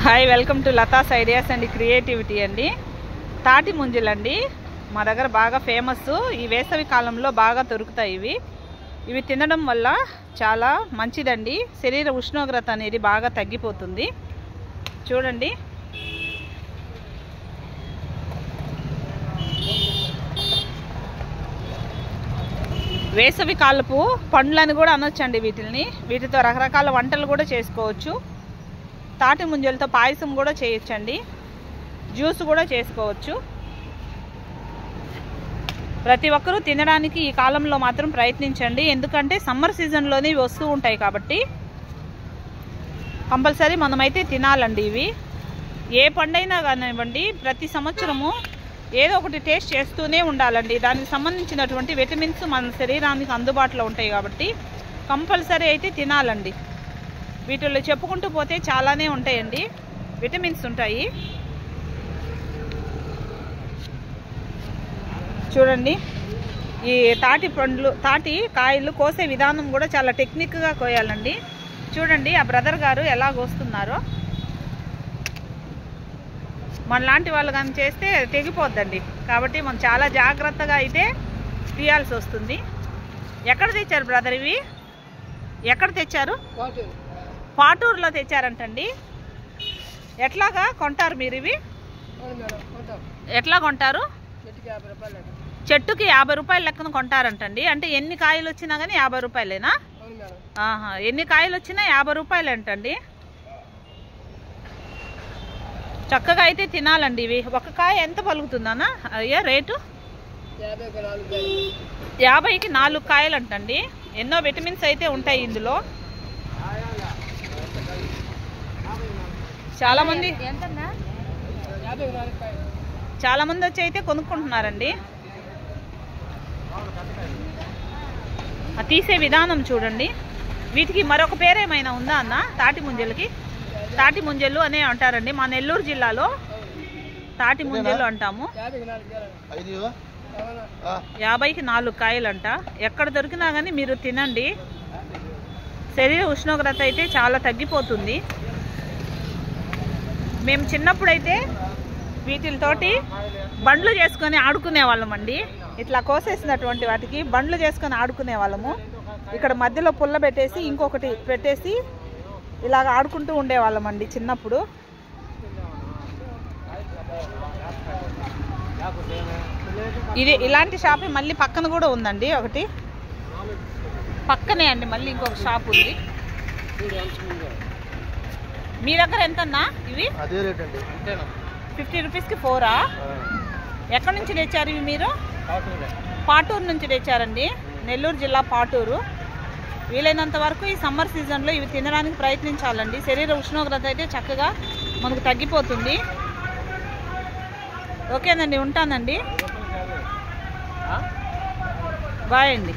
Hi, welcome to Latha's ideas and creativity అండి. తాటి ముంజలండి మా దగ్గర బాగా ఫేమస్. ఈ వేసవి కాలంలో బాగా దొరుకుతాయి. ఇవి తినడం వల్ల చాలా మంచిదండి. శరీర ఉష్ణోగ్రత అనేది బాగా తగ్గిపోతుంది. చూడండి, వేసవి కాలపు పండ్లని కూడా అనొచ్చండి వీటిని. వీటితో రకరకాల వంటలు కూడా చేసుకోవచ్చు. తాటి ముంజలతో పాయసం కూడా చేయొచ్చండి, జ్యూస్ కూడా చేసుకోవచ్చు. ప్రతి ఒక్కరూ తినడానికి ఈ కాలంలో మాత్రం ప్రయత్నించండి. ఎందుకంటే సమ్మర్ సీజన్లోనే వస్తూ ఉంటాయి కాబట్టి కంపల్సరీ మనమైతే తినాలండి. ఇవి ఏ పండైనా కానివ్వండి, ప్రతి సంవత్సరము ఏదో ఒకటి టేస్ట్ చేస్తూనే ఉండాలండి. దానికి సంబంధించినటువంటి విటమిన్స్ మన శరీరానికి అందుబాటులో ఉంటాయి కాబట్టి కంపల్సరీ అయితే తినాలండి. వీటిల్లో చెప్పుకుంటూ పోతే చాలానే ఉంటాయండి, విటమిన్స్ ఉంటాయి. చూడండి, ఈ తాటి కాయలు కోసే విధానం కూడా చాలా టెక్నిక్గా కోయాలండి. చూడండి, ఆ బ్రదర్ గారు ఎలా కోస్తున్నారో. మనలాంటి వాళ్ళు కానీ చేస్తే తెగిపోద్దండి. కాబట్టి మనం చాలా జాగ్రత్తగా అయితే తీయాల్సి వస్తుంది. ఎక్కడ తెచ్చారు బ్రదర్ ఇవి? ఎక్కడ తెచ్చారు? పాటూరులో తెచ్చారంటండి. ఎట్లాగా కొంటారు మీరు ఇవి? ఎట్లా కొంటారు? చెట్టుకి 50 రూపాయల లెక్కన కొంటారంటండి. అంటే ఎన్ని కాయలు వచ్చినా కానీ 50 రూపాయలేనా? ఎన్ని కాయలు వచ్చినా 50 రూపాయలు అంటండి. చక్కగా అయితే తినాలండి ఇవి. ఒక కాయ ఎంత పలుకుతుందన్నా అయ్యా రేటు? 50కి 4 కాయలు అంటండి. ఎన్నో విటమిన్స్ అయితే ఉంటాయి ఇందులో. చాలా మంది వచ్చి అయితే కొనుక్కుంటున్నారండి. తీసే విధానం చూడండి. వీటికి మరొక పేరేమైనా ఉందా అన్న? తాటి ముంజలకి తాటి ముంజలు అనే అంటారండి. మా నెల్లూరు జిల్లాలో తాటి ముంజలు అంటాము. 50కి 4 కాయలు అంట. ఎక్కడ దొరికినా కానీ మీరు తినండి. శరీర ఉష్ణోగ్రత అయితే చాలా తగ్గిపోతుంది. మేము చిన్నప్పుడైతే వీటితోటి బండ్లు చేసుకొని ఆడుకునే వాళ్ళమండి. ఇట్లా కోసేసినటువంటి వాటికి బండ్లు చేసుకొని ఆడుకునే వాళ్ళము. ఇక్కడ మధ్యలో పుల్ల పెట్టేసి ఇంకొకటి పెట్టేసి ఇలాగ ఆడుకుంటూ ఉండేవాళ్ళమండి చిన్నప్పుడు. ఇది ఇలాంటి షాప్ మళ్ళీ పక్కన కూడా ఉందండి ఒకటి. పక్కనే అండి మళ్ళీ ఇంకొక షాప్ ఉంది. మీ దగ్గర ఎంతన్నా ఇవి? 50 రూపీస్కి 4. ఎక్కడి నుంచి తెచ్చారు ఇవి మీరు? పాటూరు నుంచి తెచ్చారండి, నెల్లూరు జిల్లా పాటూరు. వీలైనంత వరకు ఈ సమ్మర్ సీజన్లో ఇవి తినడానికి ప్రయత్నించాలండి. శరీర ఉష్ణోగ్రత అయితే చక్కగా మనకు తగ్గిపోతుంది. ఓకేనండి, ఉంటానండి. బాయ్ అండి.